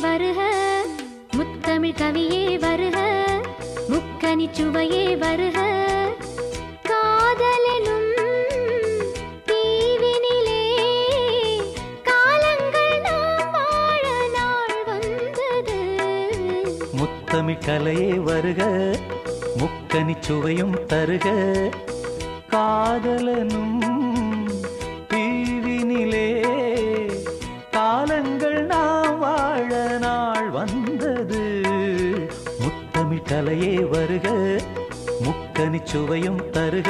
வருக, முத்தமிழ் கவியே வருக, முக்கனி சுவையே வருக. காதலெனும் தீவினிலே காலங்கள் நாம் வாழ நாள் வந்தது. முத்தமிழ் கலையே வருக, முக்கனி சுவையும் தருக. காதலனும் தீவினிலே காலங்கள் நாம் வாழ நாள் வந்தது. முத்தமிழ் கலையே வருக, முக்கனி சுவையும் தருக.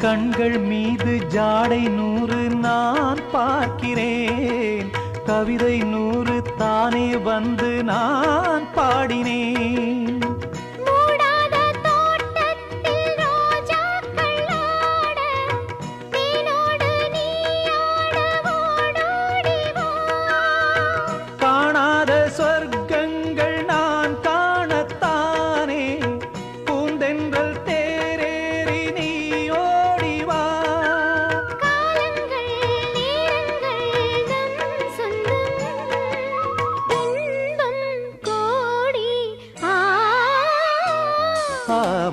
கண்கள் மீது ஜாடை 100 நான் பார்க்கிறேன், கவிதை 100 தானே வந்து நான் பாடினேன். காணாத சொர்க்கங்கள் நான் காணத்தானே பூந்தென்றல் தேரேறி நீ ஓடிவா. காலங்கள் நேரங்கள் நம் சொந்தம், இன்பம் கோடி.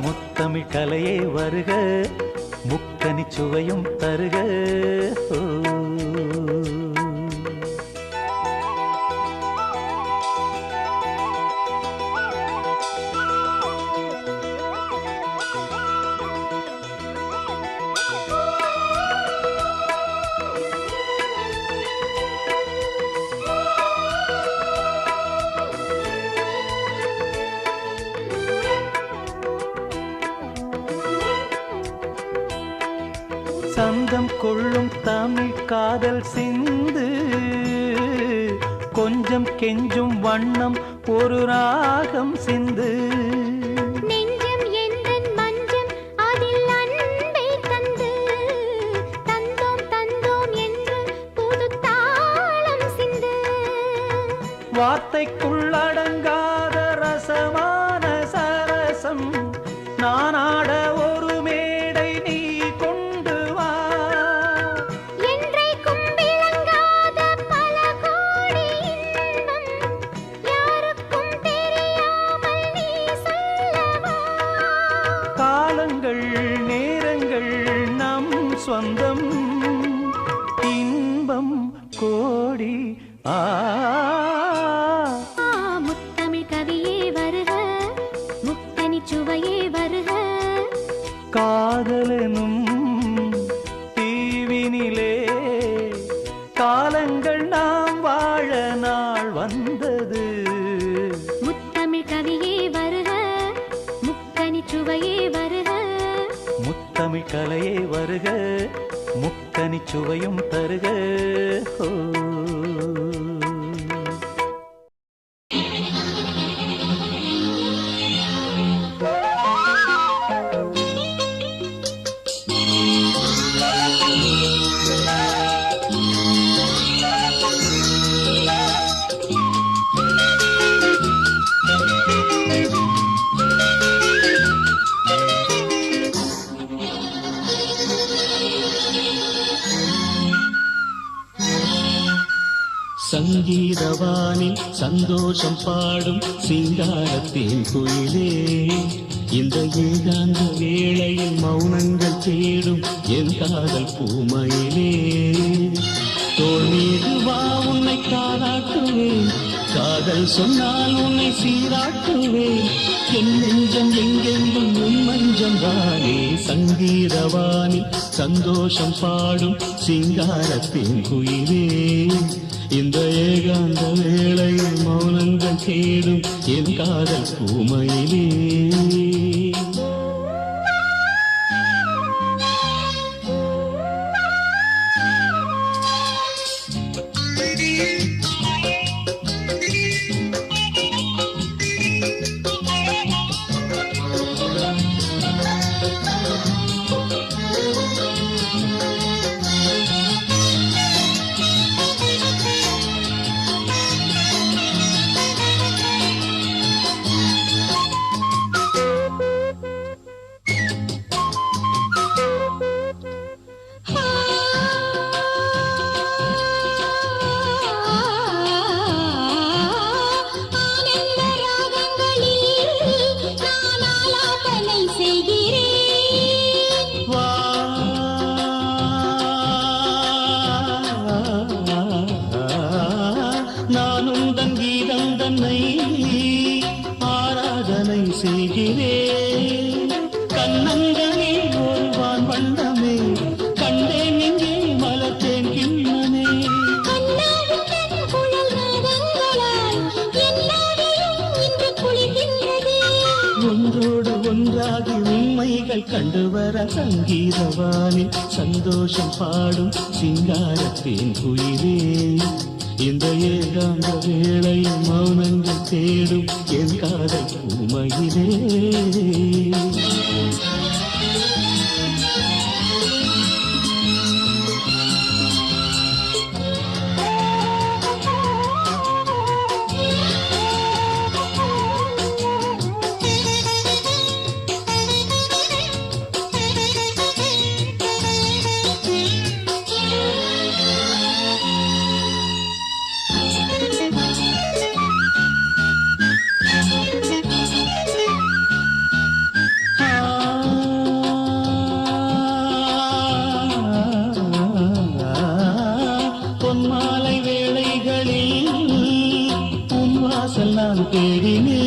முத்தமிழ் கலையே வருக, முக்கனி சுவையும் தருக. சந்தம் கொள்ளும் தமிழ் காதல் சிந்து, கொஞ்சம் கெஞ்சும் வண்ணம் ஒரு ராகம் சிந்து. நெஞ்சம் எந்தன் மஞ்சம் அதில் அன்பை தந்து, தந்தோம் தந்தோம் என்று புது தாளம் சிந்து. வார்த்தைக்குள்ளடங்காத ரசமான சரசம் நானாட ஒரு மேடை நீ கொண்டு வா. என்றைக்கும் விளங்காத பல கோடி இன்பம் யாருக்கும் தெரியாமல் நீ சொல்லவா. காலங்கள் நேரங்கள் நம் சொந்தம், இன்பம் கோடி. முத்தமிழ் கவியே வருக, முக்கனி சுவையே வருக. காதலனும் தீவினிலே காலங்கள் நாம் வாழ நாள் வந்தது. முத்தமிழ் கவியே வருக, முக்கனி சுவையே வருக. முத்தமிழ் கலையே வருக, முக்கனி சுவையும் தருக. சங்கீதவானில் சந்தோஷம் பாடும் சிங்காரத்தின் குயிலே, இந்த ஏகாந்த வேளையில் மௌனங்கள் தேடும் என் காதல் பூமையிலே. தோள் மீது வா உன்னை காலாட்டுவேன், காதல் சொன்னால் உன்னை சீராட்டுவேன். என் நெஞ்சம் எங்கெங்கும் உன் மஞ்சம் தானே. சங்கீதவானில் சந்தோஷம் பாடும் சிங்காரத்தின் குயிலே, இந்த ஏகாந்த வேளையில் மௌனங்கள் தேடும் என் காதல் பூமையிலே. வண்ணமே கண்டேன் இங்கே மலத்தேன் கிண்ணமே ஒன்றோடு ஒன்றாகி உண்மைகள் கண்டுவர சங்கீதவானில் சந்தோஷம் பாடும் சிங்காரத்தேன் குயிலே இந்த ஏகாந்த வேளையில் மௌனங்கள் தேடும் என் காதல் பூமையிலே பொன்மாலை வேளைகளில் உன் வாசல் நான் தேடினேன்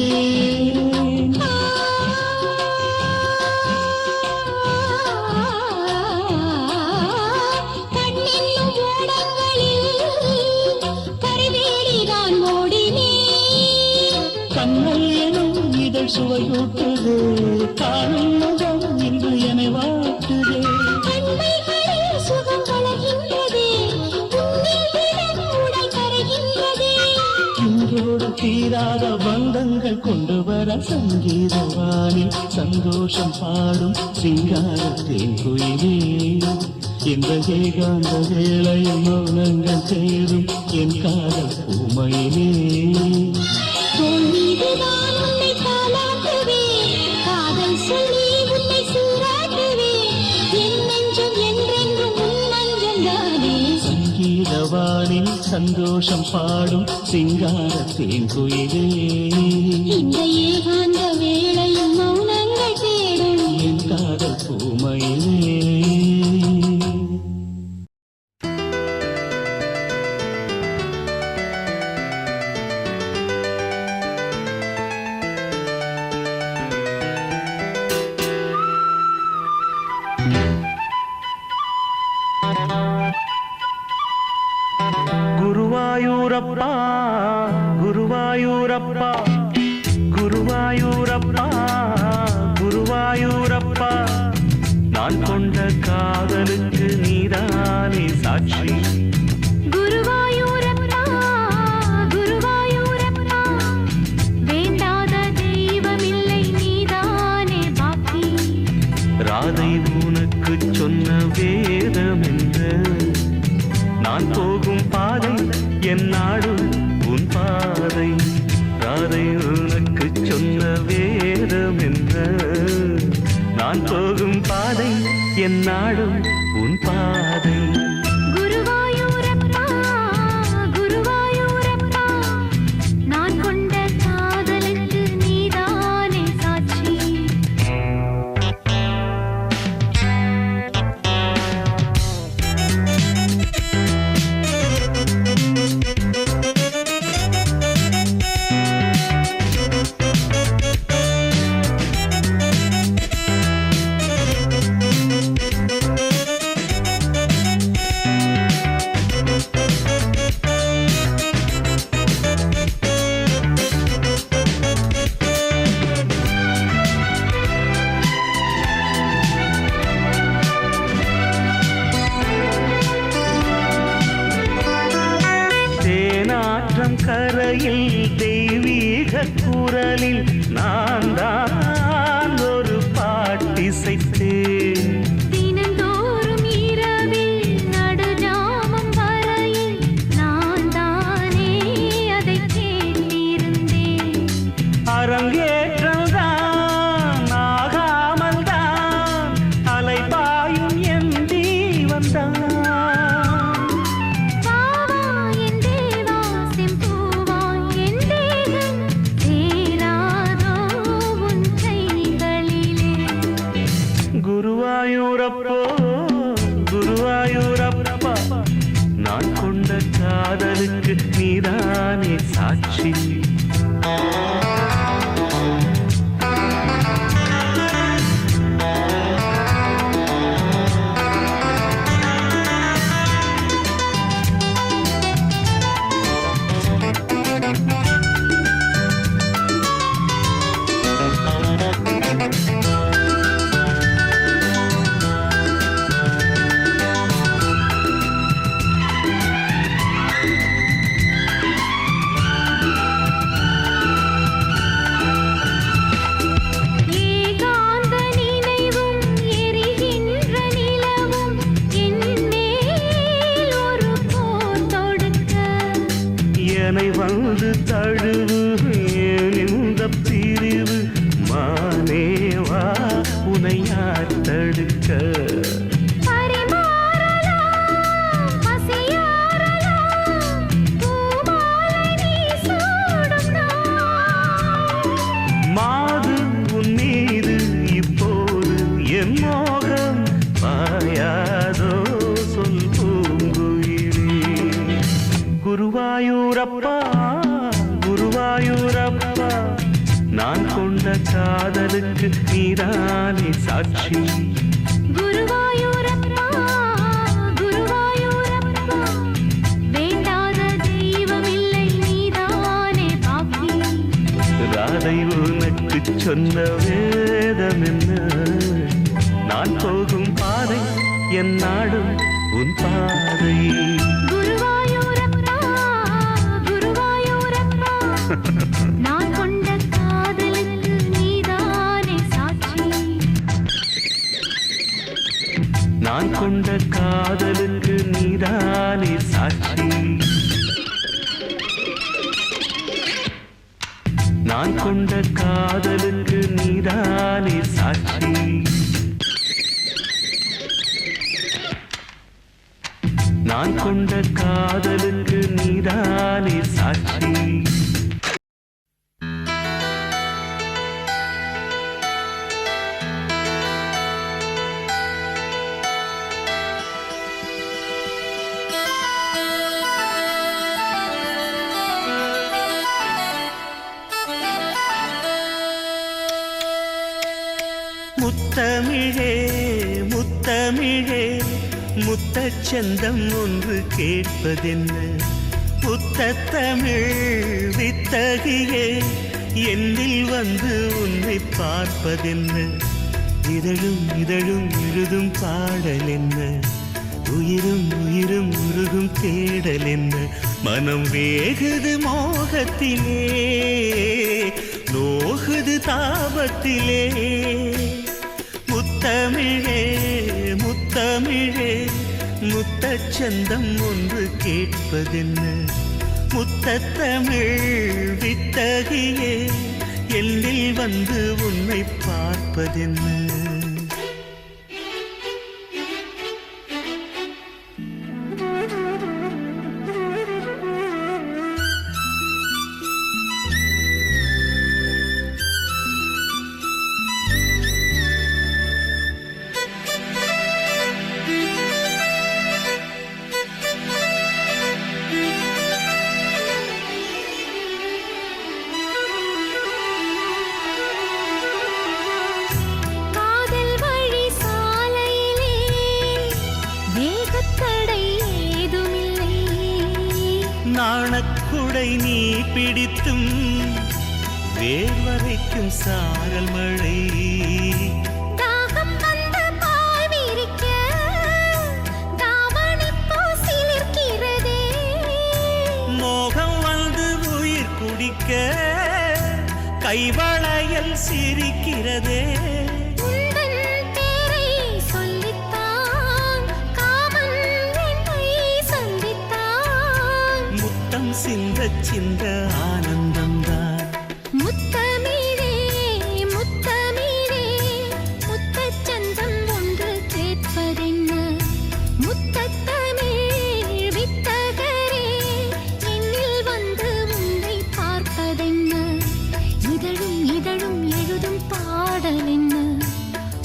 கண்ணல் எனும் இதழ் சுவையூட்டுதே காணும் முகம் இன்று என்னை வாட்டுதே இன்றோடு தீராத பந்தங்கள் கொண்டு வர சங்கீதவானில் சந்தோஷம் பாடும் சிங்காரத்தேன் குயிலே இந்த ஏகாந்த வேளையில் மௌனங்கள் தேடும் என் காதல் பூமையிலே சங்கீதவானில் சந்தோஷம் பாடும் சிங்காரத்தேன் குயிலே இந்த ஏகாந்த வேளையில் மௌனங்கள் தேடும் என் காதல் பூமையிலே குருவாயூரப்பா குருவாயூரப்பா குருவாயூரப்பா குருவாயூரப்பா நான் கொண்ட காதலுக்கு நீதானே சாட்சி குருவாயூரப்பா குருவாயூரப்பா வேண்டாத தெய்வமில்லை நீதானே பாக்கி ராதை உனக்கு சொன்ன வேதம் என்ன நான் போகும் பாதை என் நாடு உன் பாதை ராதை உனக்கு சொன்ன வேதம் என்ன நான் போகும் பாதை என் நாடு உன் பாதை குருவாயூரப்பா குருவாயூரப்பா நான் கொண்ட காதலுக்கு நீதானே சாட்சி கரையில் தெய்வீக குரலில் நான் தான் ஒரு பாட்டிசைத்தேன் தினந்தோறும் இரவில் நடுஜாமம் வரையில் நான் தானே அதை கேட்டிருந்தேன் அரங்கேற்றம் தான் ஆகாமல் தான் அலைபாயும் என் தீவன் தான் குருவாயூரப்போ குருவாயூரப்பா நான் கொண்ட காதலுக்கு நீதானே சாட்சி இதனை வந்து தழுவுவேன் இந்த பிரிவு மானேவா உனை யார் தடுக்க மாது உன் மீது இப்போது என் மோகம் பாயாதோ சொல் பூங்குயிலே குருவாயூரப்பா குருவாயூரப்பா நான் கொண்ட காதலுக்கு நீதானே சாட்சி குருவாயூரப்பா குருவாயூரப்பா வேண்டாத தெய்வமில்லை நீதானே பாக்கி ராதை உனக்கு சொன்ன வேதம் என்ன நான் போகும் பாதை என் நாடும் உன் பாதை குருவாயூரப்பா குருவாயூரப்பா நான் கொண்ட காதலுக்கு நீதானே சாட்சி நான் கொண்ட காதலுக்கு நீதானே சாட்சி நான் கொண்ட காதலுக்கு நீதானே சாட்சி நான் கொண்ட காதலுக்கு நீதானே சாட்சி முத்தமிழே முத்தமிழே முத்தச்சந்தம் ஒன்று கேட்பதென்ன முத்தத்தமிழ் வித்தகியே என்னில் வந்து உன்னை பார்ப்பதென்ன இதழும் இதழும் எழுதும் பாடல் என்ன உயிரும் உயிரும் உருகும் தேடல் என்ன மனம் வேகுது மோகத்திலே நோகுது தாபத்திலே முத்தமிழே முத்தமிழே முத்தச்சந்தம் ஒன்று கேட்பதென்ன முத்தத்தமிழ் வித்தகியே எல்லில் வந்து உன்னை பார்ப்பதென்ன காதல் வழி சாலையிலே வேகத்தடை ஏதுமில்லை நாணக்குடை நீ பிடித்தும் வேர்வரைக்கும் சாரல் மழை தாகம் வந்த பால் விரிக்க தாவணிப்பூ சிலிர்க்கிறதே மோகம் வந்து உயிர் குடிக்க கைவளையல் சிரிக்கிறதே உந்தன் பேரை சொல்லித்தான் காமன் என்னை சந்தித்தான் முத்தம் சிந்த சிந்த ஆனந்தம்தான் முத்தமிழே முத்தமிழே முத்தச்சந்தம் ஒன்று கேட்பதென்ன முத்தத்தமிழ் வித்தகரே என்னில் வந்து உன்னை பார்ப்பதென்ன இதழும் இதழும் எழுதும் பாடல் என்ன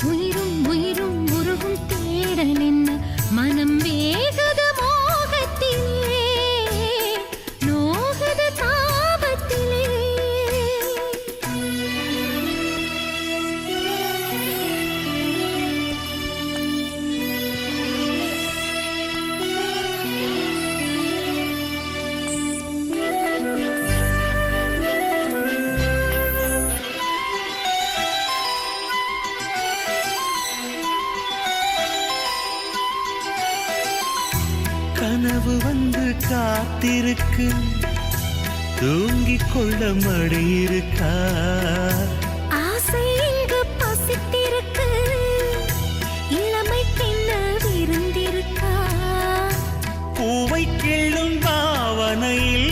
உயிரும் உயிரும் உருகும் தேடல் என்ன மனம் வேகுது மோகத்திலே நோகுது தாபத்திலே கனவு வந்து காத்திருக்கு தூங்கிக் கொள்ள மடி இருக்கா ஆசை இங்கு பசித்திருக்கு இளமைக்கென்ன விருந்திருக்கா பூவை கிள்ளும் பாவனையில்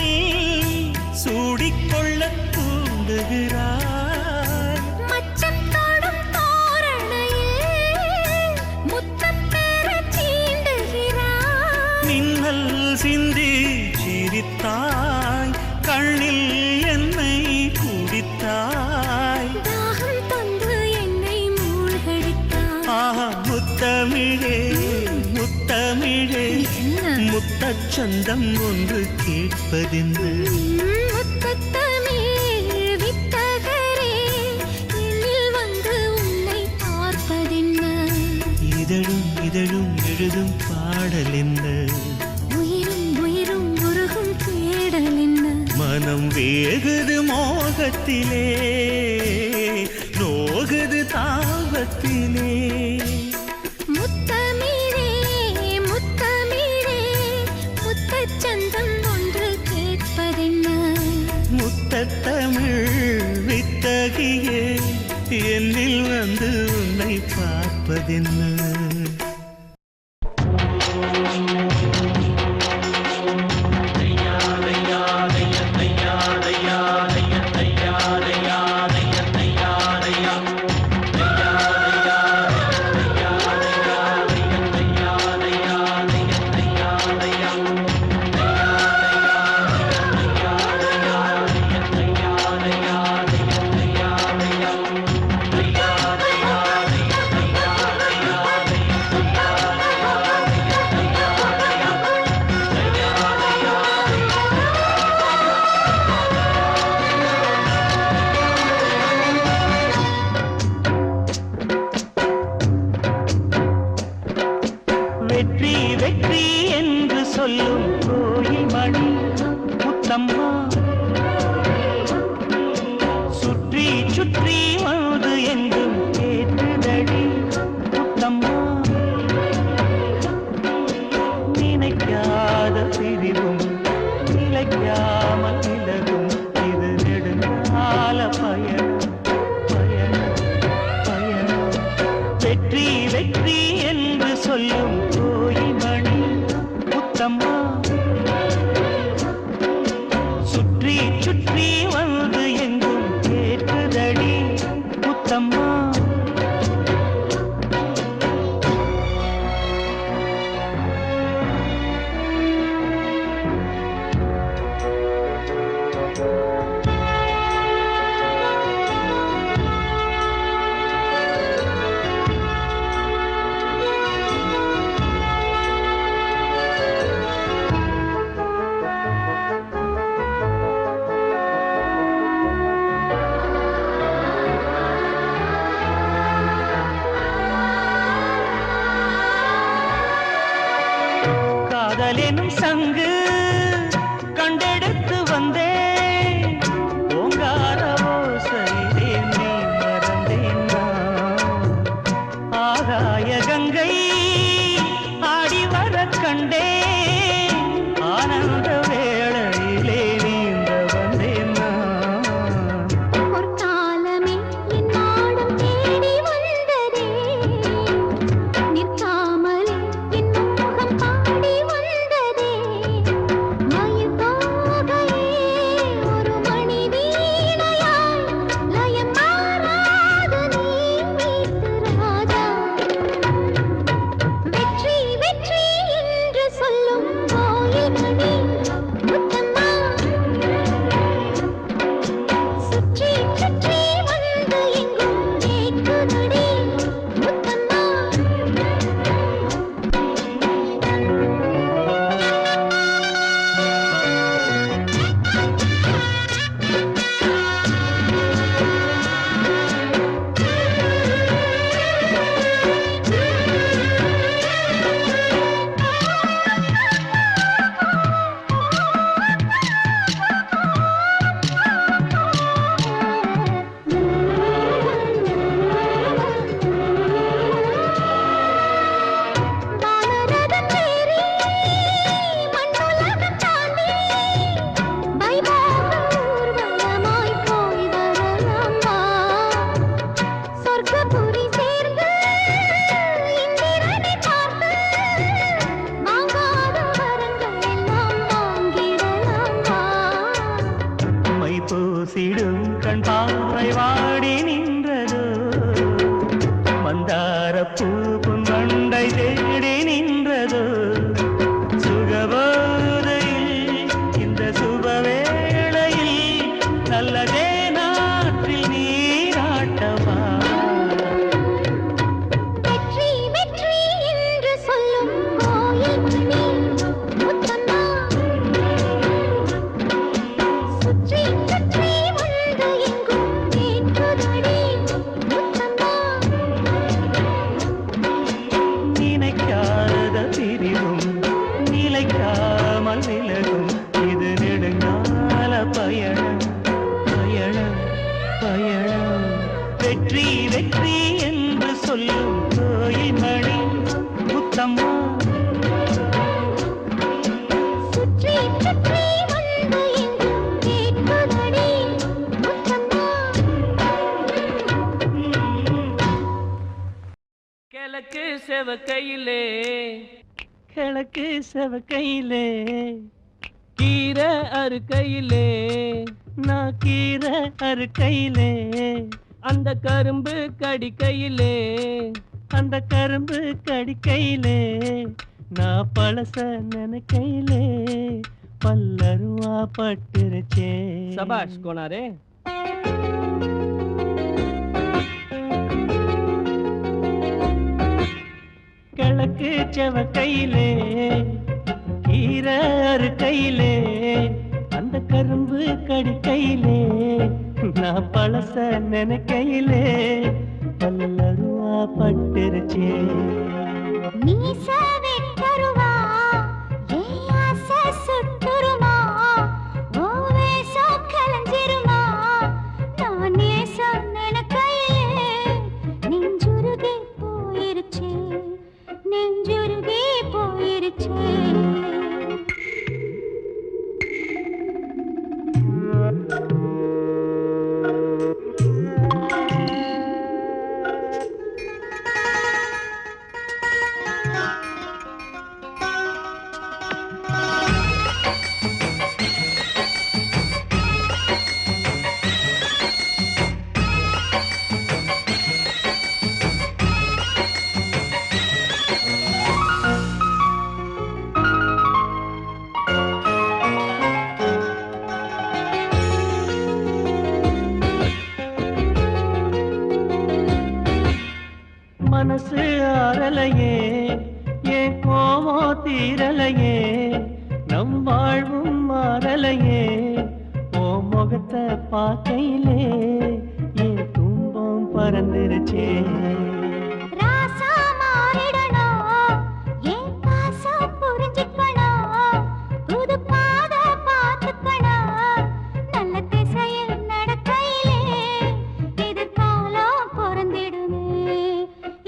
மின்னல் சிந்தி சிரித்தாய், கண்ணில் என்னை குடித்தாய். தாகம் தந்து என்னை மூழ்கடித்தாய். ஆஹா முத்தமிழே முத்தமிழே, முத்தச்சந்தம் ஒன்று கேட்பதென்ன? முத்தத்தமிழ் வித்தகரே, என்னில் வந்து உன்னை பார்ப்பதென்ன? இதழும் இதழும் எழுதும் பாடல் என்ன? உயிரும் உயிரும் உருகும் தேடல் என்ன? மனம் வேகுது மோகத்திலே, நோகுது தாபத்திலே. முத்தமிழே முத்தமிழே, முத்தச்சந்தம் ஒன்று கேட்பதென்ன? முத்தத்தமிழ் வித்தகியே, என்னில் வந்து உன்னை பார்ப்பதென்ன? வெற்றி வெற்றி என்று சொல்லும் கோயில் மணி முத்தம்மா, சுற்றி சுற்றி வந்து எங்கும் கேட்டுதடி முத்தம்மா. நினைக்காத பிரிவும் நிலைக்காமல் விலகும், இது நெடுங்கால பயணம் பயணம் பயணம். வெற்றி வெற்றி என்று சொல்லும் கோயில் மணி முத்தம்மா, சுற்றி சுற்றி வந்து எங்கும் கேட்குதடி முத்தம்மா. காதலெனும் சங்கு கண்டெடுத்து வந்தேன், ஓங்கார ஓசையிலே நீ மறந்தேன் நான். ஆகாய கங்கை ஆடி வர கண்டேன், ஆனந்த வேளையிலே நீந்த வந்தேன் நான். பொற்காலமே என் நாடும் தேடி வந்ததே, நிற்காமலே என் மோகம் பாடி வந்ததே. செவக்கையிலே கிழக்கு செவக்கையிலே கீரை அறுக்கையிலே நான் கீரை அறுக்கையிலே அந்த கரும்பு கடிக்கையிலே அந்த கரும்பு கடிக்கையிலே நான் பழச நினைக்கையிலே பல்லருவா பட்டுருச்சே. சபாஷ் கோனாரே. கிழக்கு செவக்கையிலே கீரை அறுக்கையிலே அந்த கரும்பு கடிக்கையிலே நான் பழச நினைக்கையிலே பல்லருவா பட்டுருச்சே. மீசவே கருவா ஏன் ஆசை சுத்துருமா ஓவேசோ கலஞ்சிருமா நான் நேசம் நினைக்கையிலே நெஞ்சுருகி போயிருச்சே நெஞ்சுருகி போயிருச்சே. மனசு ஆறலையே என் கோவம் தீரலையே நம் வாழ்வும் மாறலையே ஓ முகத்தை பார்க்கையிலே என் துன்பம் பறந்துருச்சே. ராசா மாறிடணும் ஏன் பாசம் புரிஞ்சுக்கணும் புது பாத பார்த்துக்கணும் நல்ல திசையில் நடக்கையிலே எதிர்காலம் பிறந்திடுமே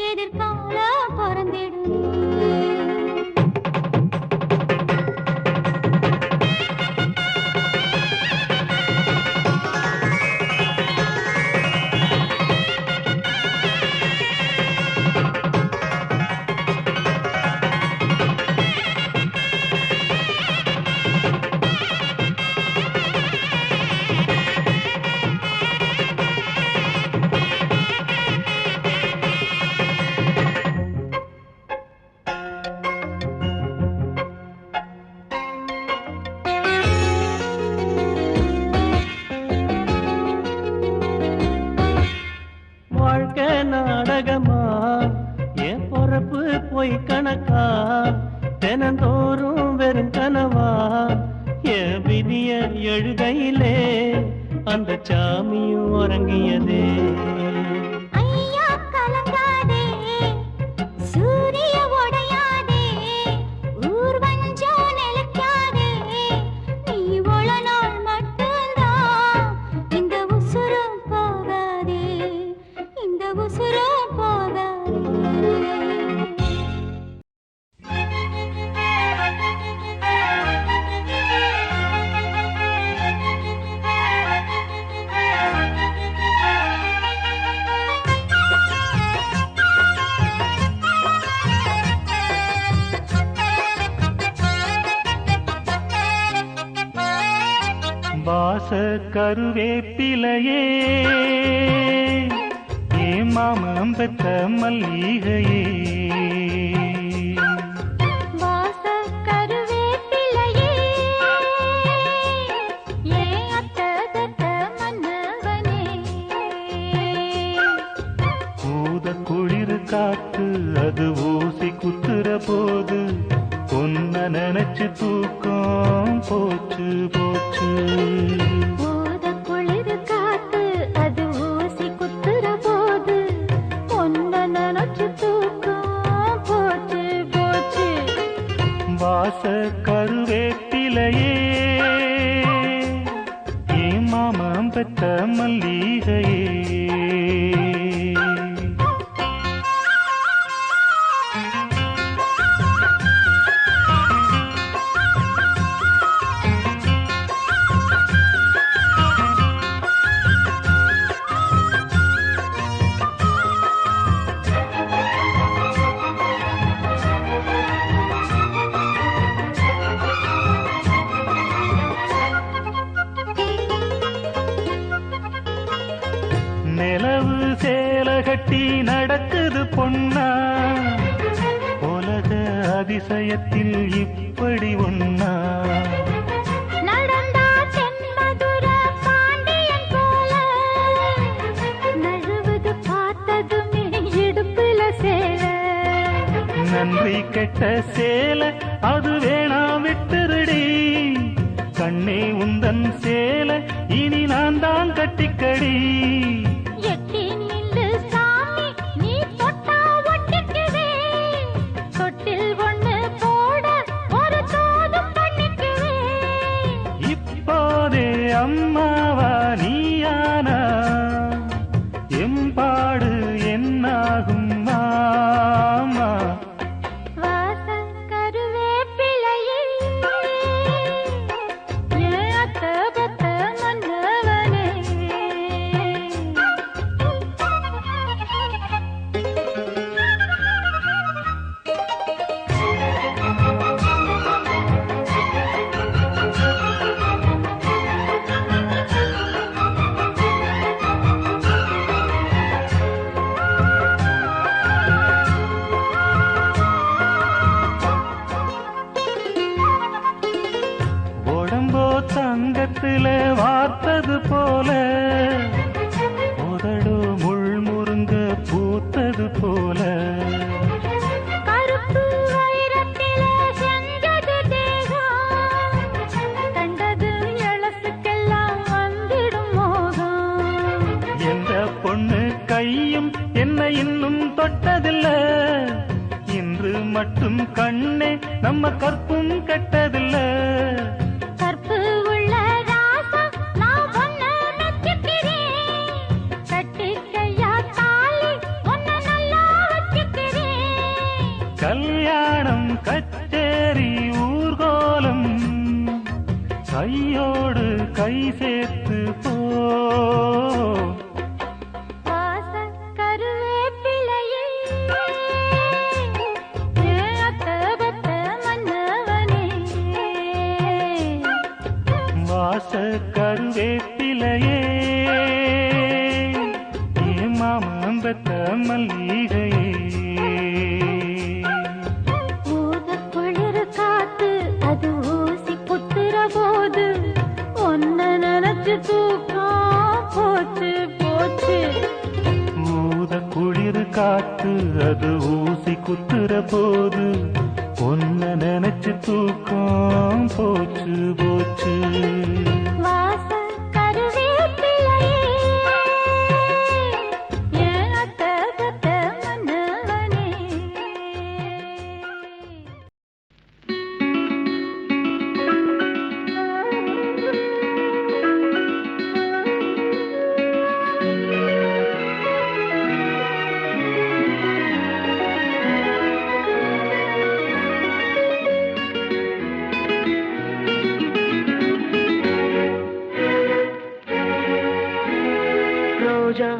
எதிர்காலம் பிறந்திடுமே. வாழ்க்கை நாடகமா என் பொறப்பு போய் கணக்கா தினந்தோறும் வெறும் கனவா என் விதிய எழுதையிலே அந்த சாமியும் உறங்கியதே. ஐயா கலங்காதே சூரிய உடையாதே ஊர் வஞ்சம் நிலைக்காதே நீ உள நாள் மட்டும்தான் இந்த உசுரும் போகாதே இந்த உசுரும் போகாதே. வாச கருவேப்பிலையே ஏ மாமம் பெற்ற மல்லிகையே வாச கருவேப்பிலையே ஏன் அத்ததத்த மன்னவனே ஊத குளிர் காத்து அது ஊசி குத்துற போது பொன்ன நினைச்சு தூக்கம் போச்சு போச்சு. ஊத குளிர் காத்து அது ஊசி குத்துற போது பொன்ன நினைச்சு தூக்கம் போச்சு போச்சு. வாச கருவேப்பிலையே ஏ மாமம் பெற்ற மல்லிகையே அதிசயத்தில் இப்படி ஒன்னா நடந்தா தென்மதுர பாண்டியன் போல நழுவுது பார்த்ததுமே இடுப்புல சேர நன்றி கெட்ட சேலை அது வேணாம் விட்டுருடி கண்ணே உந்தன் சேலை இனி நான் தான் கட்டிக்கடி எட்டி நில்லு சாமி நீ தொட்டா ஒட்டிக்குவே தொட்டில் ஒண்ணு போட ஒரு தோதும் பண்ணிக்குவே இப்போதே அம்மாவா நீயானா எம்பாடு என்னாகும் மாமா வாசல் கருவேப்பிலையே ஏன் அத்த பத்த மன்னவனே உடம்போ தங்கத்தில வார்த்தது போல உதடோ முள் முருங்க பூத்தது போல கருப்பு வைரத்திலே செஞ்சது தேகம் கண்டது எழசுக்கெல்லாம் வந்திடும் மோகம் எந்த பொண்ணு கையும் என்ன இன்னும் தொட்டதில்ல இன்று மட்டும் கண்ணே நம்ம கற்பும் கெட்டதில்ல கற்பு உள்ள ராசா நான் ஒன்ன மெச்சுக்கிறேன் கட்டிக்கையா தாலி ஒன்ன நல்லா வச்சுக்கிறேன் கல்யாணம் கச்சேரி ஊர்கோலம் கையோடு கை சேர்த்து போ வாசல் கருவேப்பிலையே ஏன் அத்த பத்த மன்னவனே வாச கருவேப்பிலையே ஏமாமம்பத்த மல்லிகையே ஊத குளிர் காத்து அது ஊசி குத்துற போது ஒன்ன நினைச்சு தூக்கம் போச்சு போச்சு ஊத குளிர் காத்து அது ஊசி குத்துற போது ஒன்ன நினைச்சு தூக்கம் போச்சு போச்சு வாசல் கருவேப்பிலையே ஏன் அத்த பத்த மன்னவனே ரோஜா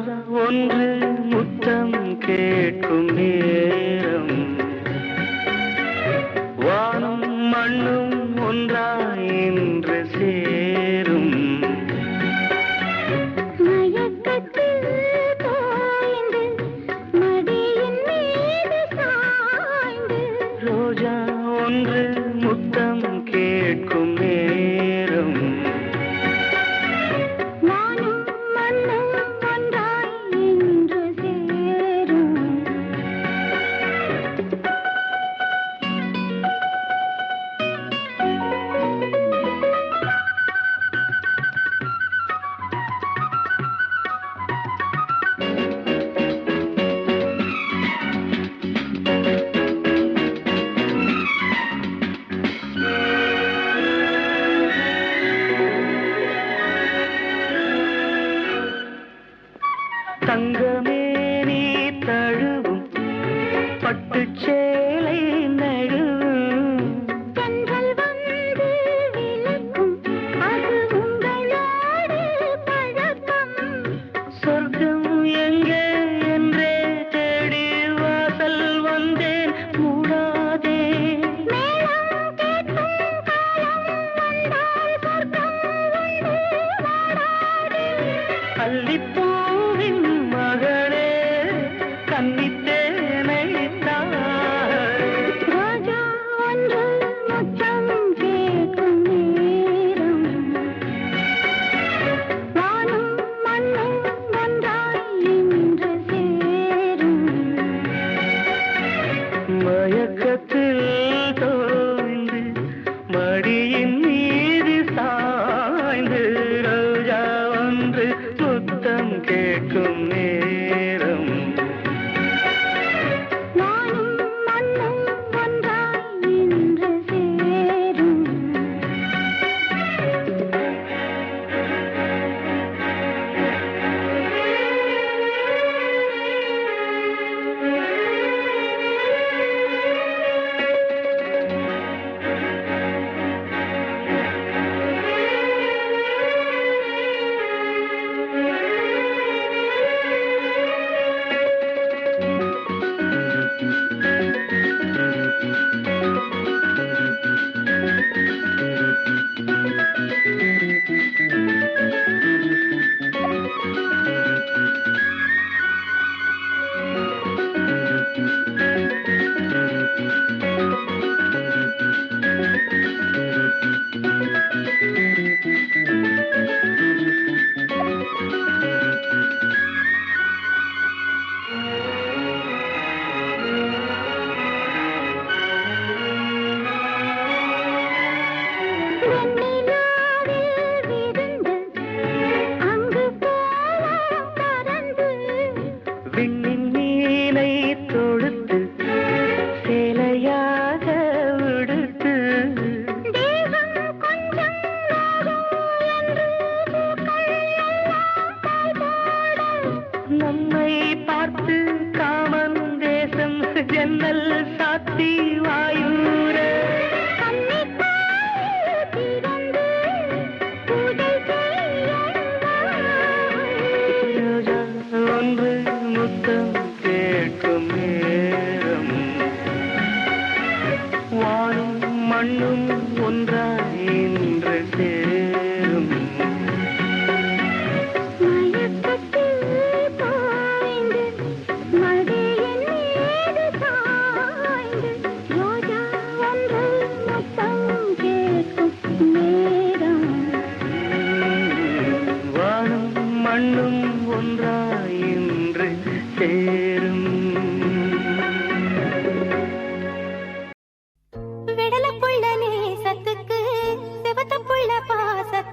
ஒன்று முத்தம் கேட்கும் நேரம் வானம் மண்ணும் ஒன்றாய் இன்று சேரும் மயக்கத்தில் தோய்ந்து மடியின் மீது சாய்ந்து ரோஜா ஒன்று முத்தம் கேட்கும் நேரம் வானும் மண்ணும் ஒன்றாய் இன்று சேரும் மண்ணும் ஒன்றாய் இன்று சேரும். மண்ணும் ஒன்றாய் இன்று சேரும். விடலப்புள்ள நேசத்துக்கு சிவத்தப்புள்ள பாசத்துக்கு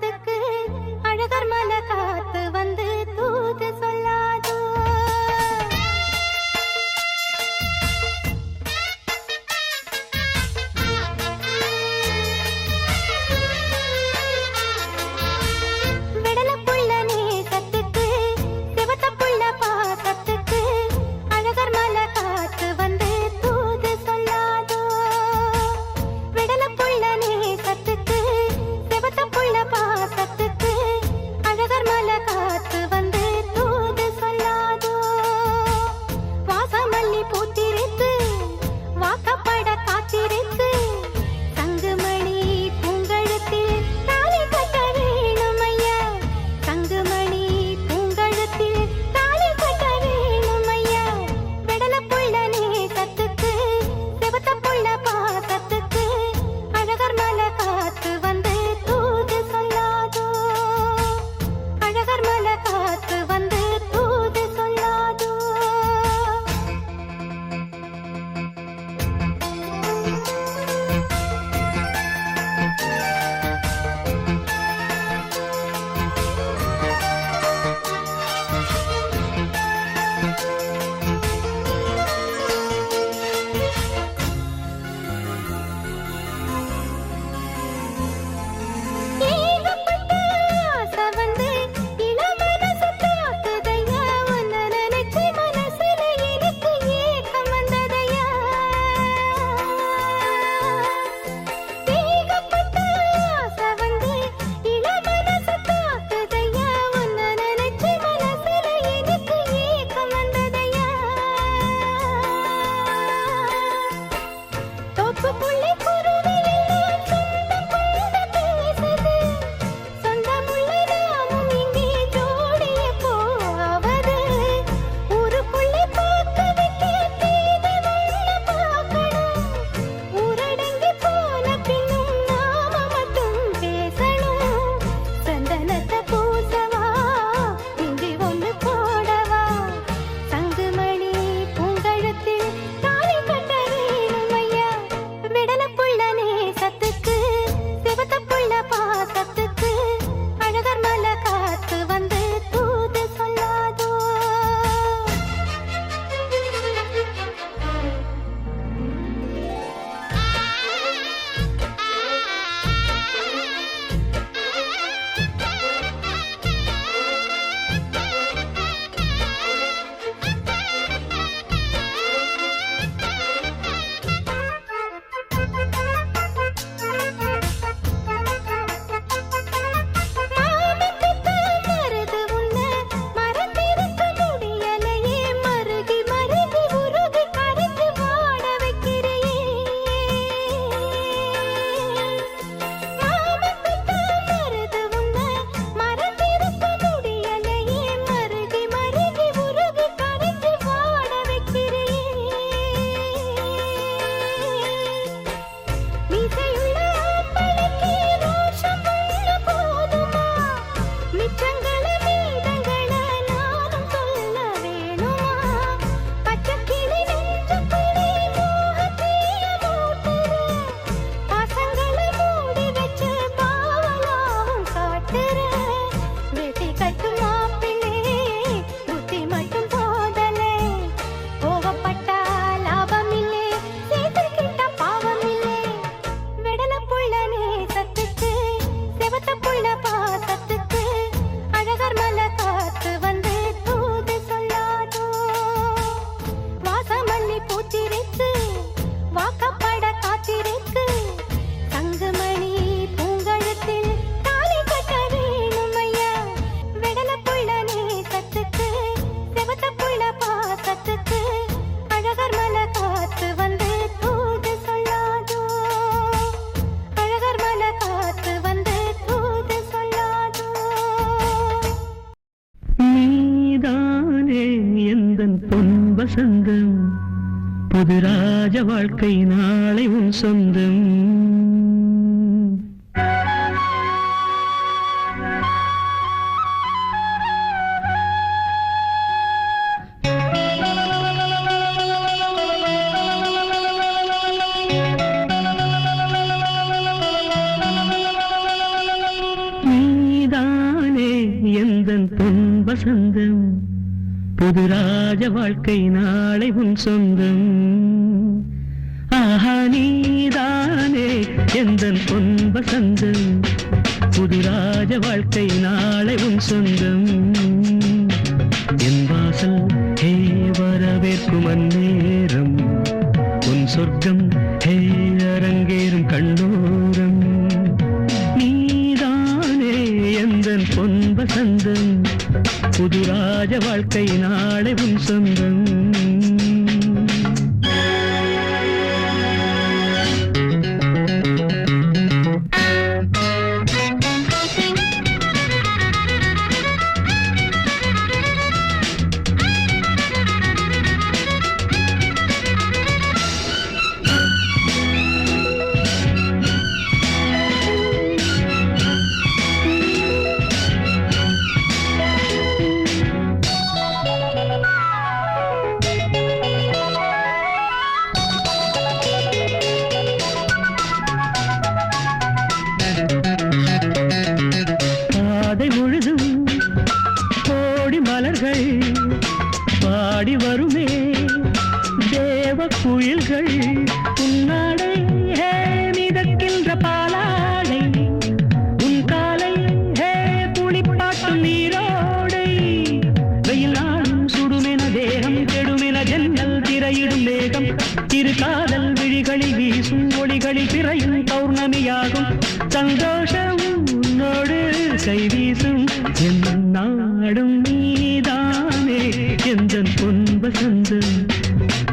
வாழ்க்கை நாளை உன் சொந்தம். எந்தன் பொன் வசந்தம் புது ராஜ வாழ்க்கை நாளை உன் சொந்தம். ஆஹா நீதானே எந்தன் பொன் வசந்தம் புது ராஜ வாழ்க்கை நாளை உன் சொந்தம். என் வாசல் ஹே வரவேற்கும் அந்நேரம் உன் சொர்க்கம் ஹே அரங்கேறும் கண்ணோரம். எந்தன் பொன் வசந்தம் புது ராஜ வாழ்க்கை நாளை உன் சொந்தம். பாடி வருமே தேவ குயில்கள் உன்னாடை ஹே மிதக்கின்ற பாலாடை உன் காலை ஹே புளிப்பாட்டும் நீரோடை. வெயில் நாளும் சுடுமென தேகம் கெடுமென ஜன்னல் திரையிடும் மேகம் இரு காதல் விழிகளில் வீசும் ஒளிகளில் பிறையும் பௌர்ணமியாகும். சந்தோஷம் உன்னோடு கை வீசும் என் நாடும் நீதானே எந்தன் பொன் வசந்தம்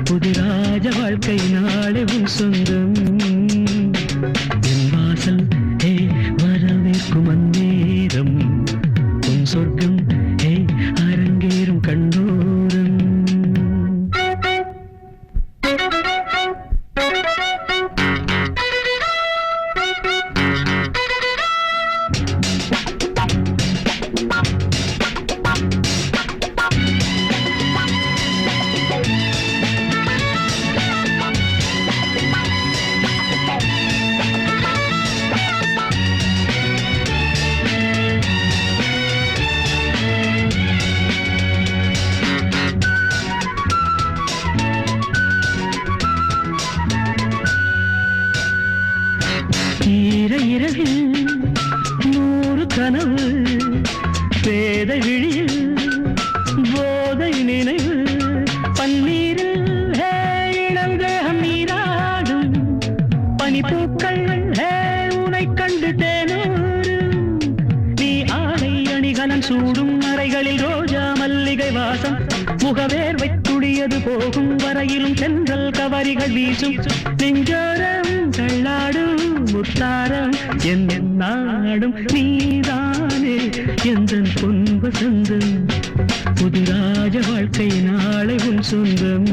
புது ராஜ வாழ்க்கை நாளை உன் சொந்தம். என் வாசல் ஹே வரவேற்கும் அந்நேரம் உன் சொர்க்கம் ஹே அரங்கேறும் கண்ணோரம். இரவில் 100 கனவு பேதை விழியில் போதை நினைவு பன்னீரில் ஹே இளந்தேகம் நீராடும் பனிப்பூக்கள் ஹே உனை கண்டு தேனூரும். நீ ஆடை அணிகலன் சூடும் அறைகளில் ரோஜா மல்லிகை வாசம் முகவேர்வை துடியது போகும் வரையிலும் சென்றல் கவரிகள் வீசும். நெஞ்சோரம் தள்ளாடும் முத்தாரம் என் நாடும் நீதானே எந்தன் பொன் வசந்தம் புது ராஜ வாழ்க்கை நாளை உன் சொந்தம்.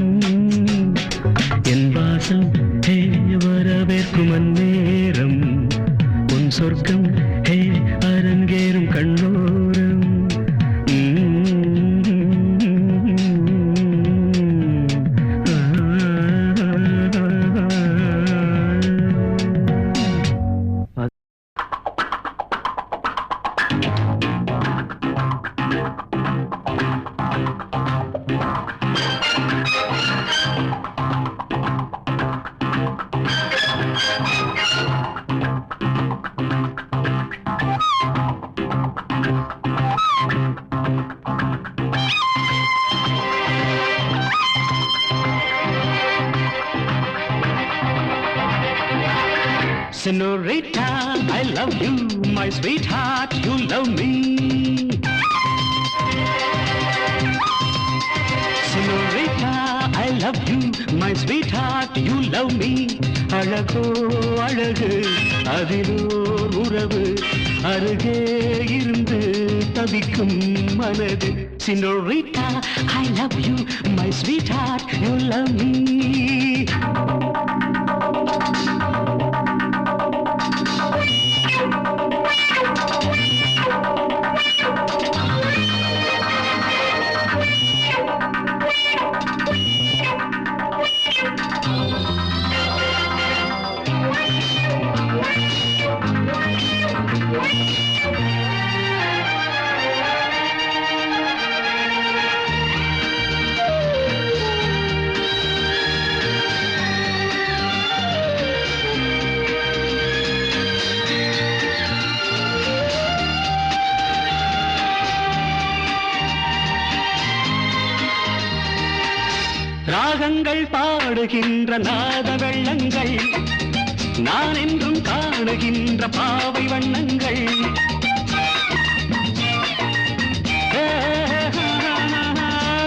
என் வாசம் ஹே வரவேற்கும் அந்நேரம் உன் சொர்க்கம் ஹே அரங்கேறும் கண்ணோரம். Senorita, I love you, my sweetheart, you love me. Senorita, I love you, my sweetheart, you love me. அழகோ அழகு அதிலோர் உறவு அருகே இருந்து தவிக்கும் மனது. Senorita, I love you, my sweetheart, you love me. ராகங்கள் பாடுகின்ற நாத வெள்ளங்கள் நான் என்றும் காணுகின்ற பாவை வண்ணங்கள்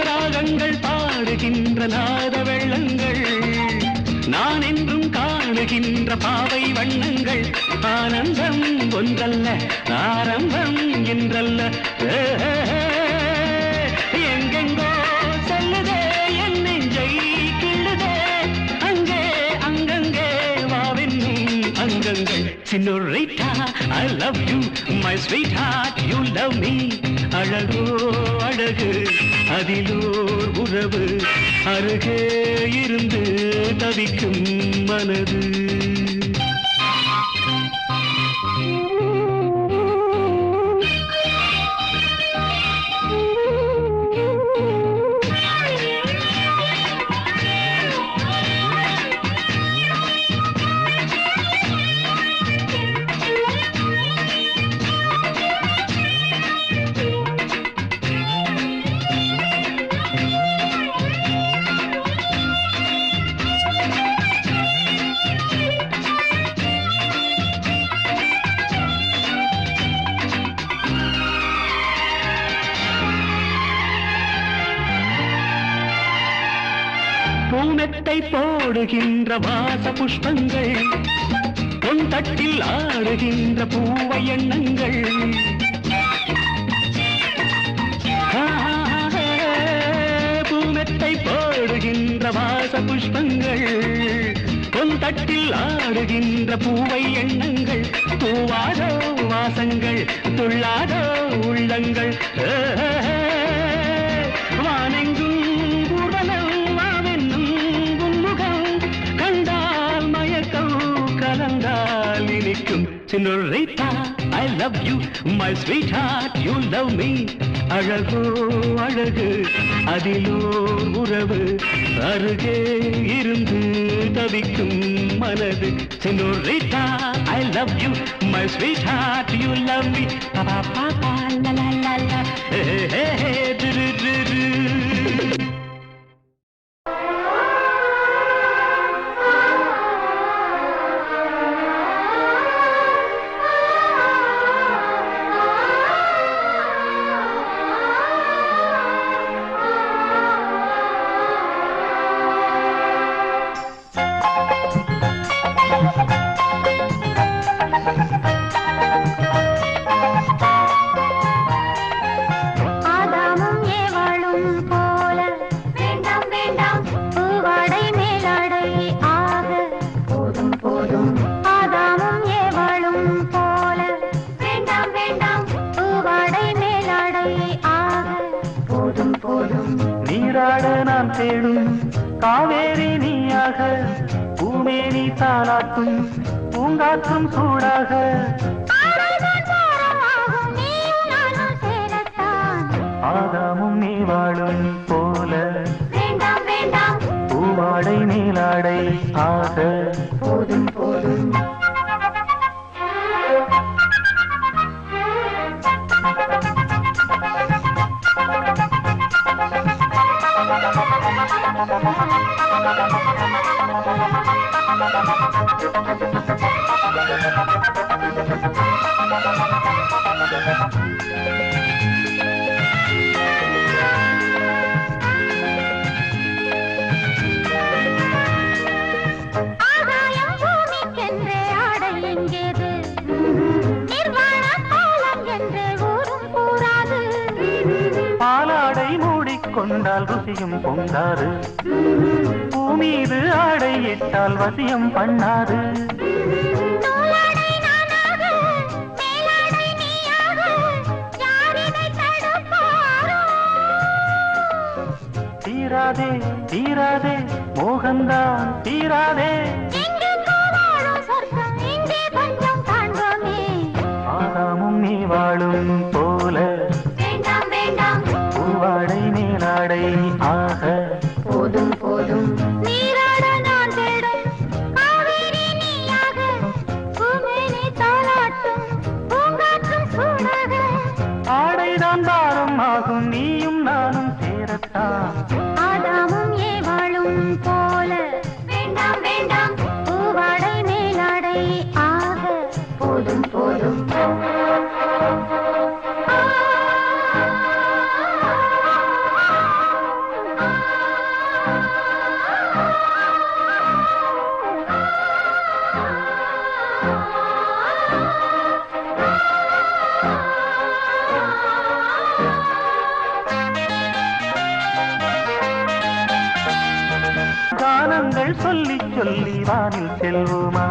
ராகங்கள் பாடுகின்ற நாத வெள்ளங்கள் நான் என்றும் காணுகின்ற பாவை வண்ணங்கள் ஆனந்தம் ஒன்றல்ல ஆரம்பம் என்றல்ல எங்கெங்கோ செல்லுதே என் நெஞ்சை கிள்ளுதே அங்கே அங்கங்கே வாவென்னும் அங்கங்கள் சின்னோரைட்டா I love you my sweetheart you love me அழகோ அழகு அதிலோர் உறவு அருகே இருந்து தவிக்கும் மனது பூனத்தை போடுகின்ற வாச புஷ்பங்கள் பொன் தட்டில் ஆடுகின்ற பூவை எண்ணங்கள் பூனத்தை போடுகின்ற வாச புஷ்பங்கள் பொன் தட்டில் ஆடுகின்ற பூவை எண்ணங்கள் தூவாதோ வாசங்கள் துள்ளாதோ உள்ளங்கள் வானெங்கும் Senorita, I love you, my sweetheart, you love me. அழகோ அழகு அதிலோர் உறவு அருகே இருந்து தவிக்கும் மனது Senorita, I love you, my sweetheart, you love me. Pa pa pa pa la la la la, hey hey hey, du du du du. நீராட நான் தேடும் காவேரி நீயாக பூமேனி தாளாட்டும் பூங்காற்றும் சூடாக ஆதாமும் நீ வாழும் போல பூவாடை நீலாடை ஆக போதும் போதும் பாலாடை மூடிக்கொண்டால் ருசியும் பொங்காது பூமீது ஆடை இட்டால் வசியம் பண்ணாது தீராதே தீராதே மோகந்தான் தீராதே ஆதாமும் நீ வாழும் போல பூவாடை நீலாடை ஆக போதும் போதும் நீராட நான் தேடும் காவேரி நீயாக பூமேனி தாளாட்டும் பூங்காற்றும் சூடாக ஆடைதான் பாரம் ஆகும் நீயும் நானும் சேரத்தான் ஆதாமும் ஏ வாழும் போதும் போதும் கானங்கள் சொல்லி சொல்லி வானில் செல்வோமா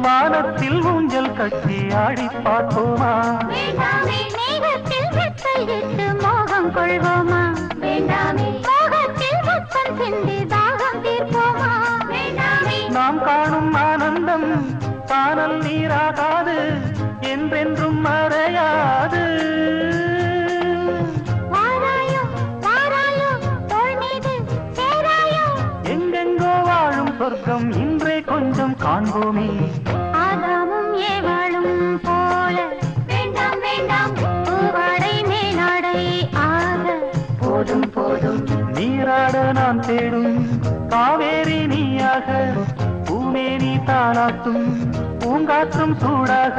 வானத்தில் ஊஞ்சல் கட்டி ஆடி பார்ப்போமா மேகத்தில் மெத்தையிட்டு மோகம் கொள்வோமா மோகத்தில் முத்தம் சிந்தி தாகம் தீர்ப்போமா நாம் காணும் ஆனந்தம் காணல் நீராகாது என்றென்றும் மறையாது எங்கெங்கோ வாழும் சொர்க்கம் இன்றே கொஞ்சம் காண்போமே ஆதாமும் ஏவாளும் போல வேண்டாம் வேண்டாம் பூவாடை மேலாடை ஆக போதும் போதும் நீராட நான் தேடும் காவேரி நீயாக பூமேனி தாளாட்டும் பூங்காற்றும் சூடாக